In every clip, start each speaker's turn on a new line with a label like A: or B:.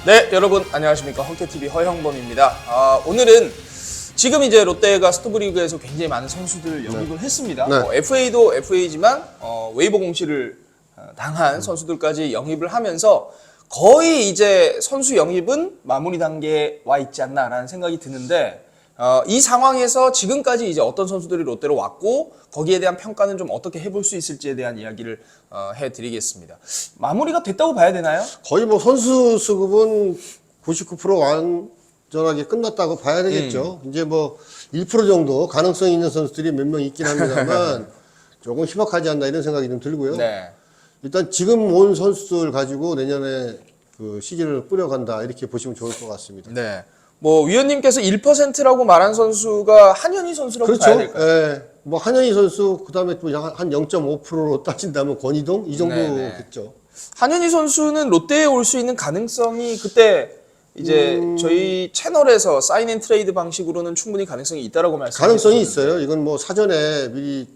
A: 네, 여러분 안녕하십니까. 헝케TV 허형범입니다. 오늘은 지금 이제 롯데가 스토브리그에서 굉장히 많은 선수들을 영입을 했습니다.
B: 네.
A: FA도 FA지만 웨이버 공시를 당한 선수들까지 영입을 하면서 거의 이제 선수 영입은 마무리 단계에 와 있지 않나라는 생각이 드는데 이 상황에서 지금까지 이제 어떤 선수들이 롯데로 왔고 거기에 대한 평가는 좀 어떻게 해볼 수 있을지에 대한 이야기를 해드리겠습니다. 마무리가 됐다고 봐야 되나요?
B: 거의 뭐 선수 수급은 99% 완전하게 끝났다고 봐야 되겠죠. 이제 뭐 1% 정도 가능성이 있는 선수들이 몇 명 있긴 합니다만 조금 희박하지 않나 이런 생각이 좀 들고요.
A: 네.
B: 일단 지금 온 선수들 가지고 내년에 그 시즌을 꾸려간다 이렇게 보시면 좋을 것 같습니다.
A: 네. 뭐 위원님께서 1%라고 말한 선수가 한현희 선수라고
B: 그렇죠.
A: 봐야 될까요?
B: 예. 뭐 한현희 선수 그다음에 또 한 0.5%로 따진다면 권희동 이 정도겠죠.
A: 한현희 선수는 롯데에 올 수 있는 가능성이 그때 이제 저희 채널에서 사인 앤 트레이드 방식으로는 충분히 가능성이 있다라고 말씀하셨는데
B: 가능성이 있어요. 이건 뭐 사전에 미리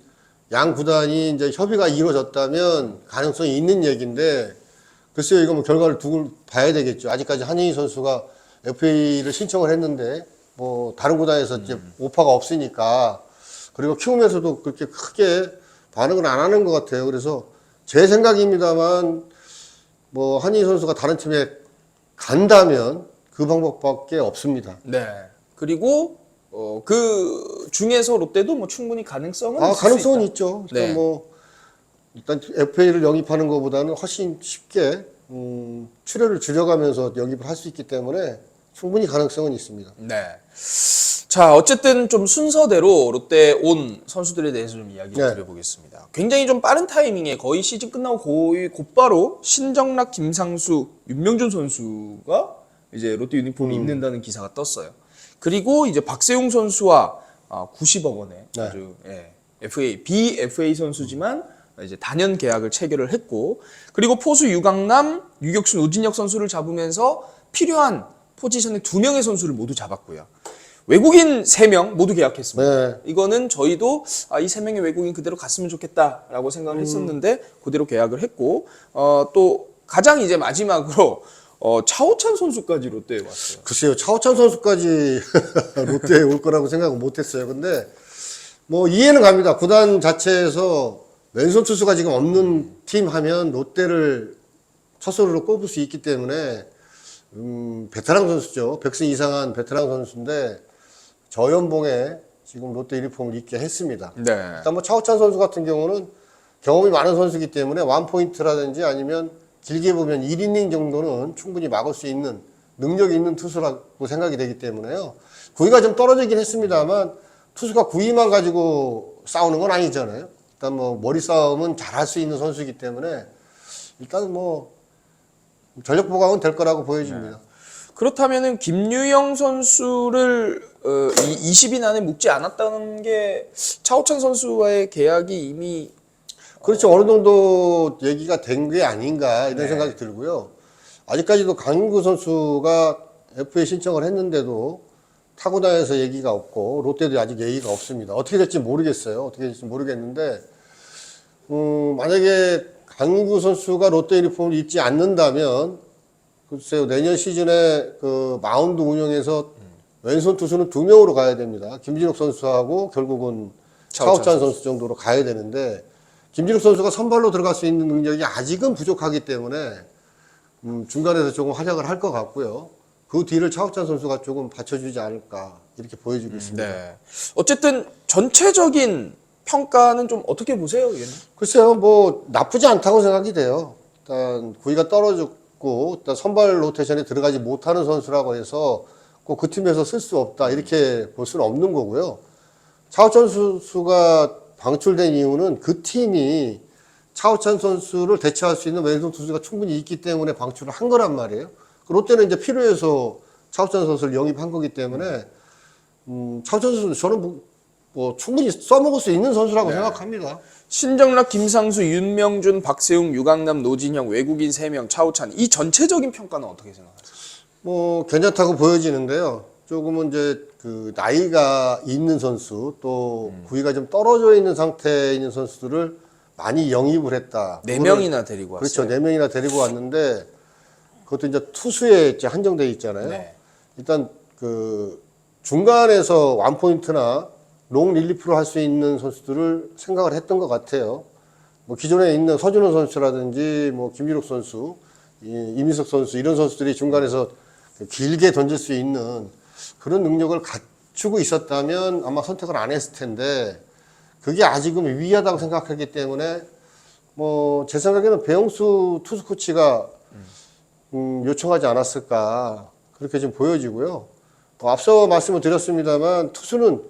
B: 양 구단이 이제 협의가 이루어졌다면 가능성이 있는 얘기인데 글쎄요, 이거 뭐 결과를 두고 봐야 되겠죠. 아직까지 한현희 선수가 FA를 신청을 했는데 뭐 다른 구단에서 이제 오파가 없으니까 그리고 키움에서도 그렇게 크게 반응을 안 하는 것 같아요. 그래서 제 생각입니다만 뭐 한현희 선수가 다른 팀에 간다면 그 방법밖에 없습니다.
A: 네. 그리고 그 중에서 롯데도 뭐 충분히 가능성은 있을 수
B: 가능성은
A: 있다.
B: 있죠.
A: 네.
B: 일단 뭐 일단 FA를 영입하는 것보다는 훨씬 쉽게 출혈을 줄여가면서 영입을 할 수 있기 때문에 충분히 가능성은 있습니다.
A: 네. 자, 어쨌든 좀 순서대로 롯데에 온 선수들에 대해서 좀 이야기를
B: 네.
A: 드려보겠습니다. 굉장히 좀 빠른 타이밍에 거의 시즌 끝나고 거의 곧바로 신정락, 김상수, 윤명준 선수가 이제 롯데 유니폼을 입는다는 기사가 떴어요. 그리고 이제 박세웅 선수와 90억 원의
B: 네.
A: 아주 BFA 선수지만 이제 단연 계약을 체결을 했고, 그리고 포수 유강남, 유격수 노진혁 선수를 잡으면서 필요한 포지션에 2명의 선수를 모두 잡았고요. 외국인 3명 모두 계약했습니다.
B: 네.
A: 이거는 저희도 이 3명의 외국인 그대로 갔으면 좋겠다라고 생각을 했었는데 그대로 계약을 했고, 또 가장 이제 마지막으로 차호찬 선수까지 롯데에 왔어요.
B: 글쎄요, 차호찬 선수까지 롯데에 올 거라고 생각은 못했어요. 근데 뭐 이해는 갑니다. 구단 자체에서 왼손 투수가 지금 없는 팀 하면 롯데를 첫선으로 꼽을 수 있기 때문에 베테랑 선수죠. 100승 이상한 베테랑 선수인데 저연봉에 지금 롯데 유니폼을 입게 했습니다.
A: 네.
B: 일단 뭐 차호찬 선수 같은 경우는 경험이 많은 선수이기 때문에 원포인트라든지 아니면 길게 보면 1이닝 정도는 충분히 막을 수 있는 능력이 있는 투수라고 생각이 되기 때문에요. 구위가 좀 떨어지긴 했습니다만 투수가 구위만 가지고 싸우는 건 아니잖아요. 일단 뭐 머리 싸움은 잘할 수 있는 선수이기 때문에 일단 뭐 전력 보강은 될 거라고 보여집니다.
A: 그렇다면은 김유영 선수를 20인 안에 묶지 않았다는 게 차호찬 선수와의 계약이 이미
B: 그렇죠. 어느 정도 얘기가 된 게 아닌가 이런
A: 네.
B: 생각이 들고요. 아직까지도 강인구 선수가 FA 신청을 했는데도 타구단에서 얘기가 없고 롯데도 아직 얘기가 없습니다. 어떻게 될지 모르겠어요. 어떻게 될지 모르겠는데 만약에 강인구 선수가 롯데 유니폼을 입지 않는다면 글쎄요, 내년 시즌에 그 마운드 운영에서 왼손 투수는 2명으로 가야 됩니다. 김진욱 선수하고 결국은 차호찬 선수 정도로 가야 되는데 김진욱 선수가 선발로 들어갈 수 있는 능력이 아직은 부족하기 때문에 중간에서 조금 활약을 할 것 같고요. 그 뒤를 차호찬 선수가 조금 받쳐주지 않을까 이렇게 보여지고 있습니다.
A: 네. 어쨌든 전체적인 평가는 좀 어떻게 보세요, 의원님?
B: 글쎄요, 뭐 나쁘지 않다고 생각이 돼요. 일단 구위가 떨어졌고 일단 선발 로테이션에 들어가지 못하는 선수라고 해서 꼭 그 팀에서 쓸 수 없다 이렇게 볼 수는 없는 거고요. 차호찬 선수가 방출된 이유는 그 팀이 차호찬 선수를 대체할 수 있는 왼손 투수가 충분히 있기 때문에 방출을 한 거란 말이에요. 롯데는 이제 필요해서 차호찬 선수를 영입한 거기 때문에 차호찬 선수 저는 뭐 충분히 써먹을 수 있는 선수라고 생각합니다.
A: 신정락, 김상수, 윤명준, 박세웅, 유강남, 노진형, 외국인 3명, 차호찬 이 전체적인 평가는 어떻게 생각하세요?
B: 뭐 괜찮다고 보여지는데요. 조금은 이제 그 나이가 있는 선수 또 구위가 좀 떨어져 있는 상태에 있는 선수들을 많이 영입을 했다.
A: 4명이나 데리고 왔어요.
B: 그렇죠. 4명이나 데리고 왔는데 그것도 이제 투수에 이제 한정돼 있잖아요.
A: 네.
B: 일단 그 중간에서 원포인트나 롱 릴리프로 할 수 있는 선수들을 생각을 했던 것 같아요. 뭐 기존에 있는 서준호 선수라든지 뭐 김기록 선수, 이민석 선수 이런 선수들이 중간에서 길게 던질 수 있는 그런 능력을 갖추고 있었다면 아마 선택을 안 했을 텐데 그게 아직은 위하다고 생각하기 때문에 뭐 제 생각에는 배영수 투수 코치가 요청하지 않았을까 그렇게 좀 보여지고요. 앞서 말씀을 드렸습니다만 투수는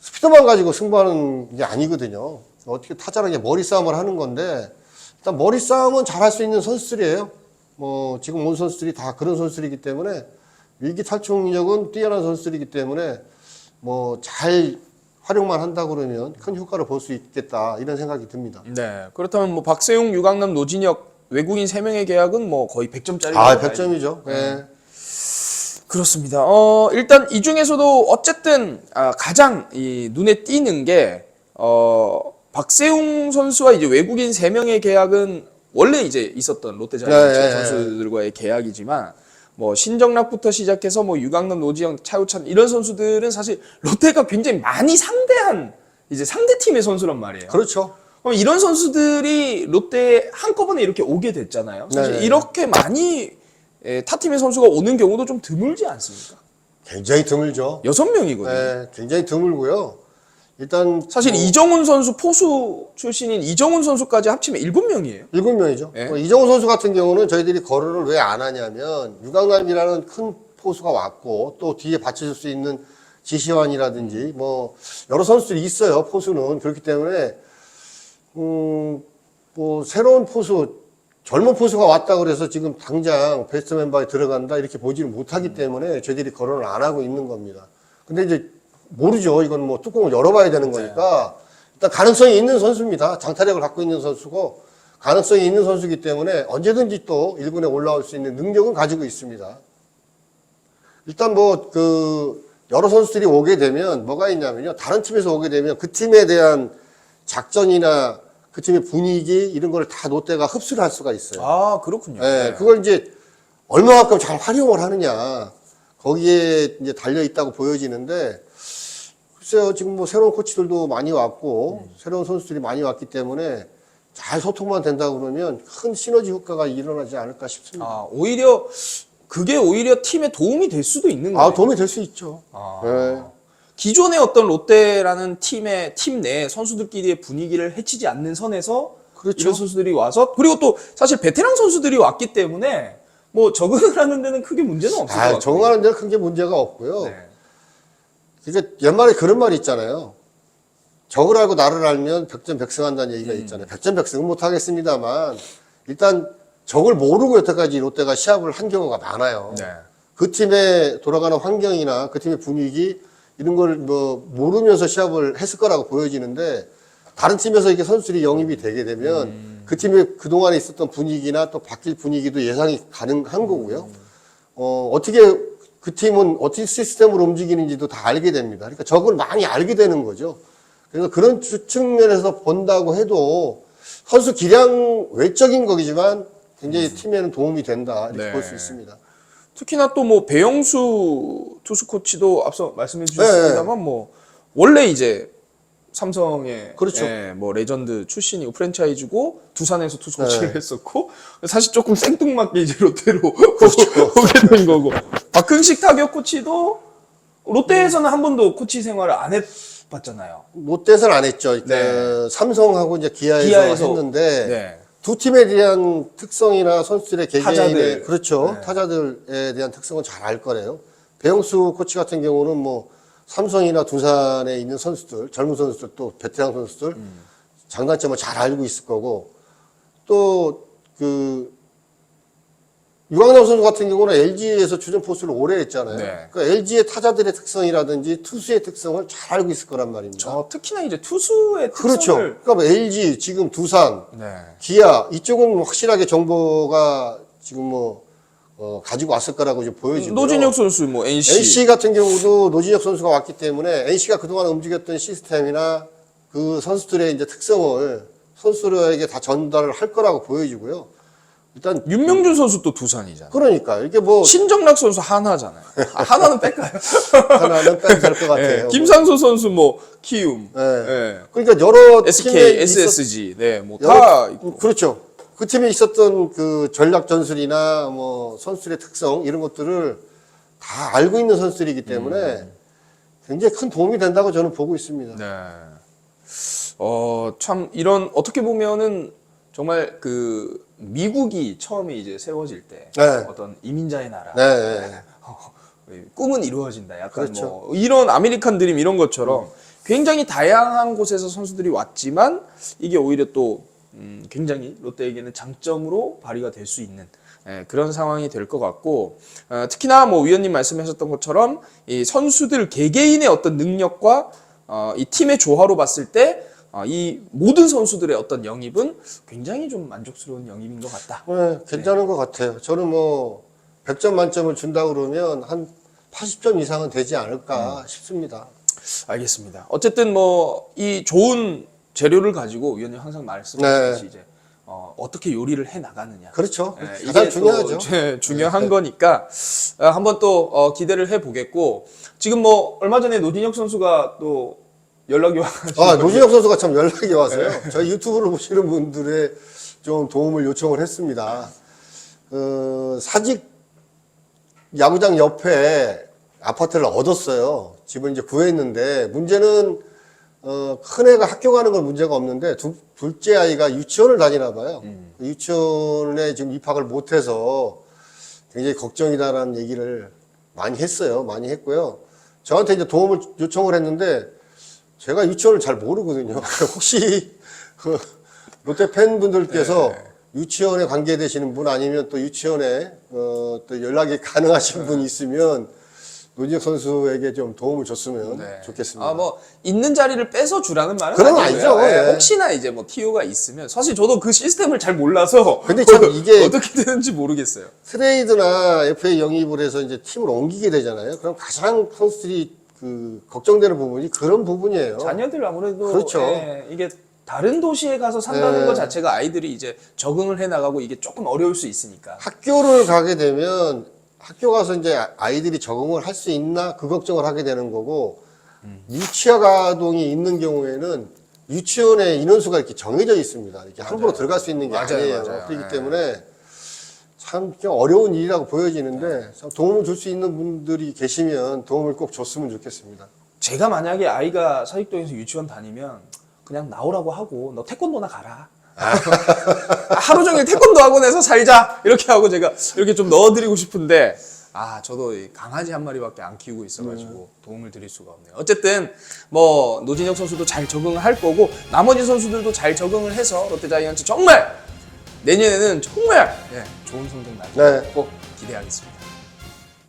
B: 스피드만 가지고 승부하는 게 아니거든요. 어떻게 타자랑 머리 싸움을 하는 건데 일단 머리 싸움은 잘할 수 있는 선수들이에요. 뭐 지금 온 선수들이 다 그런 선수들이기 때문에 위기 탈출력은 뛰어난 선수들이기 때문에 뭐 잘 활용만 한다 그러면 큰 효과를 볼 수 있겠다 이런 생각이 듭니다.
A: 네. 그렇다면 뭐 박세웅, 유강남, 노진혁 외국인 3명의 계약은 뭐 거의 100점짜리.
B: 100점이죠. 네.
A: 그렇습니다. 일단 이 중에서도 어쨌든 가장 이 눈에 띄는 게 박세웅 선수와 이제 외국인 3명의 계약은 원래 이제 있었던 롯데자이언츠
B: 네,
A: 선수들과의 계약이지만 뭐 신정락부터 시작해서 뭐 유강남, 노지영, 차우찬 이런 선수들은 사실 롯데가 굉장히 많이 상대한 이제 상대 팀의 선수란 말이에요.
B: 그렇죠.
A: 그럼 이런 선수들이 롯데에 한꺼번에 이렇게 오게 됐잖아요. 사실
B: 네.
A: 이렇게 많이 타팀의 선수가 오는 경우도 좀 드물지 않습니까?
B: 굉장히 드물죠.
A: 6명이거든요.
B: 네, 굉장히 드물고요. 일단
A: 사실 이정훈 선수 포수 출신인 이정훈 선수까지 합치면 7명이에요.
B: 7명이죠.
A: 네.
B: 이정우 선수 같은 경우는 저희들이 거론을 왜 안 하냐면 유강남이라는 큰 포수가 왔고 또 뒤에 받쳐줄 수 있는 지시환이라든지 뭐 여러 선수들이 있어요. 포수는 그렇기 때문에 뭐 새로운 포수 젊은 포수가 왔다 그래서 지금 당장 베스트 멤버에 들어간다 이렇게 보지를 못하기 때문에 저희들이 거론을 안 하고 있는 겁니다. 근데 이제 모르죠. 이건 뭐 뚜껑을 열어봐야 되는 거니까 일단 가능성이 있는 선수입니다. 장타력을 갖고 있는 선수고 가능성이 있는 선수이기 때문에 언제든지 또 1군에 올라올 수 있는 능력은 가지고 있습니다. 일단 뭐 그 여러 선수들이 오게 되면 뭐가 있냐면요. 다른 팀에서 오게 되면 그 팀에 대한 작전이나 그 팀의 분위기 이런 걸 다 롯데가 흡수를 할 수가 있어요.
A: 아, 그렇군요.
B: 네, 그걸 이제 얼마만큼 잘 활용을 하느냐 거기에 이제 달려 있다고 보여지는데 글쎄요 지금 뭐 새로운 코치들도 많이 왔고 새로운 선수들이 많이 왔기 때문에 잘 소통만 된다 그러면 큰 시너지 효과가 일어나지 않을까 싶습니다.
A: 오히려 그게 오히려 팀에 도움이 될 수도 있는 거예요.
B: 도움이 될 수 있죠. 네.
A: 기존의 어떤 롯데라는 팀 내 선수들끼리의 분위기를 해치지 않는 선에서
B: 그렇죠.
A: 이런 선수들이 와서 그리고 또 사실 베테랑 선수들이 왔기 때문에 뭐 적응을 하는 데는 크게 문제는 없을 것 같아요.
B: 적응하는 데는 큰 게 문제가 없고요.
A: 네.
B: 그러니까 옛말에 그런 말이 있잖아요. 적을 알고 나를 알면 백전백승한다는 얘기가 있잖아요. 백전백승은 못하겠습니다만 일단 적을 모르고 여태까지 롯데가 시합을 한 경우가 많아요.
A: 네.
B: 그 팀의 돌아가는 환경이나 그 팀의 분위기 이런 걸 뭐 모르면서 시합을 했을 거라고 보여지는데 다른 팀에서 이게 선수들이 영입이 되게 되면 그 팀의 그동안에 있었던 분위기나 또 바뀔 분위기도 예상이 가능한 거고요. 어떻게 그 팀은 어떻게 시스템으로 움직이는지도 다 알게 됩니다. 그러니까 적을 많이 알게 되는 거죠. 그래서 그런 측면에서 본다고 해도 선수 기량 외적인 거지만 굉장히 팀에는 도움이 된다 이렇게
A: 네.
B: 볼 수 있습니다.
A: 특히나 또 뭐 배영수 투수 코치도 앞서 말씀해 주셨습니다만 뭐 원래 이제 삼성의
B: 그렇죠.
A: 뭐 레전드 출신이고 프랜차이즈고 두산에서 투수 코치를 했었고 사실 조금 생뚱맞게 이제 롯데로 오게 된 거고 박흥식 타격 코치도 롯데에서는 한 번도 코치 생활을 안 해봤잖아요.
B: 롯데에서는 안 했죠.
A: 네.
B: 삼성하고 이제 기아에서 했는데
A: 네.
B: 두 팀에 대한 특성이나 선수들의 개개인의
A: 타자들.
B: 그렇죠.
A: 네.
B: 타자들에 대한 특성은 잘 알 거래요. 배영수 코치 같은 경우는 뭐 삼성이나 두산에 있는 선수들, 젊은 선수들 또 베테랑 선수들 장단점을 잘 알고 있을 거고 또 그 유강남 선수 같은 경우는 LG에서 주전 포수를 오래 했잖아요.
A: 네.
B: 그러니까 LG의 타자들의 특성이라든지 투수의 특성을 잘 알고 있을 거란 말입니다.
A: 특히나 이제 투수의
B: 그렇죠.
A: 특성을
B: 그러니까 뭐 LG, 지금 두산,
A: 네.
B: 기아 이쪽은 확실하게 정보가 지금 뭐 가지고 왔을 거라고 이제 보여지고요.
A: 노진혁 선수 뭐
B: NC 같은 경우도 노진혁 선수가 왔기 때문에 NC가 그동안 움직였던 시스템이나 그 선수들의 이제 특성을 선수들에게 다 전달을 할 거라고 보여지고요. 일단
A: 윤명준 선수 또 두산이잖아요.
B: 그러니까 이게 뭐
A: 신정락 선수 하나잖아요. 하나는 뺄까요?
B: 하나는 빼도 될 것 같아요.
A: 예, 김상수 선수 뭐 키움,
B: 예.
A: 예.
B: 그러니까 여러
A: SK,
B: 팀에
A: SSG, 네, 뭐
B: 여러-
A: 다 있고.
B: 그렇죠. 그 팀에 있었던 그 전략 전술이나 뭐 선수들의 특성 이런 것들을 다 알고 있는 선수들이기 때문에 굉장히 큰 도움이 된다고 저는 보고 있습니다.
A: 네. 참 이런 어떻게 보면은 정말 그 미국이 처음에 이제 세워질 때
B: 네.
A: 어떤 이민자의 나라.
B: 네.
A: 꿈은 이루어진다. 약간
B: 그렇죠.
A: 뭐 이런 아메리칸 드림 이런 것처럼 굉장히 다양한 곳에서 선수들이 왔지만 이게 오히려 또 굉장히 롯데에게는 장점으로 발휘가 될 수 있는 그런 상황이 될 것 같고 특히나 뭐 위원님 말씀하셨던 것처럼 이 선수들 개개인의 어떤 능력과 이 팀의 조화로 봤을 때 이 모든 선수들의 어떤 영입은 굉장히 좀 만족스러운 영입인 것 같다.
B: 네, 괜찮은 것 같아요. 저는 뭐 100점 만점을 준다 그러면 한 80점 이상은 되지 않을까 싶습니다.
A: 알겠습니다. 어쨌든 뭐 이 좋은 재료를 가지고 위원님 항상 말씀하셨듯이
B: 네.
A: 이제 어떻게 요리를 해 나가느냐.
B: 그렇죠.
A: 예,
B: 가장
A: 이게
B: 중요하죠.
A: 또 중요한 거니까 한번 또 기대를 해 보겠고 지금 뭐 얼마 전에 노진혁 선수가 또 연락이 와가지고
B: 노진혁 선수가 참 연락이 와서요. 저희 유튜브를 보시는 분들의 좀 도움을 요청을 했습니다. 사직 야구장 옆에 아파트를 얻었어요. 집을 이제 구했는데 문제는 큰 애가 학교 가는 건 문제가 없는데 둘째 아이가 유치원을 다니나 봐요. 유치원에 지금 입학을 못해서 굉장히 걱정이다라는 얘기를 많이 했어요. 많이 했고요. 저한테 이제 도움을 요청을 했는데 제가 유치원을 잘 모르거든요. 혹시 그 롯데 팬분들께서 유치원에 관계되시는 분 아니면 또 유치원에 또 연락이 가능하신 분이 있으면 노진혁 선수에게 좀 도움을 줬으면 좋겠습니다.
A: 뭐 있는 자리를 뺏어 주라는 말은
B: 그건
A: 아니고요.
B: 아니죠. 예.
A: 혹시나 이제 뭐 TO가 있으면 사실 저도 그 시스템을 잘 몰라서
B: 근데 참 이게
A: 어떻게 되는지 모르겠어요.
B: 트레이드나 FA 영입을 해서 이제 팀을 옮기게 되잖아요. 그럼 가장 선수들이 그 걱정되는 부분이 그런 부분이에요.
A: 자녀들 아무래도
B: 그렇죠.
A: 이게 다른 도시에 가서 산다는
B: 네.
A: 것 자체가 아이들이 이제 적응을 해 나가고 이게 조금 어려울 수 있으니까.
B: 학교를 가게 되면 학교 가서 이제 아이들이 적응을 할 수 있나 그 걱정을 하게 되는 거고 유치원 아동이 있는 경우에는 유치원에 인원수가 이렇게 정해져 있습니다. 이렇게 함부로 들어갈 수 있는 게 아니에요. 그렇기 때문에 참 어려운 일이라고 보여지는데 참 도움을 줄 수 있는 분들이 계시면 도움을 꼭 줬으면 좋겠습니다.
A: 제가 만약에 아이가 사직동에서 유치원 다니면 그냥 나오라고 하고 너 태권도나 가라. 하루 종일 태권도 학원에서 살자 이렇게 하고 제가 이렇게 좀 넣어드리고 싶은데 저도 이 강아지 한 마리밖에 안 키우고 있어가지고 도움을 드릴 수가 없네요. 어쨌든 뭐 노진혁 선수도 잘 적응을 할 거고 나머지 선수들도 잘 적응을 해서 롯데자이언츠 정말 내년에는 정말 좋은 성적 나길 꼭 기대하겠습니다.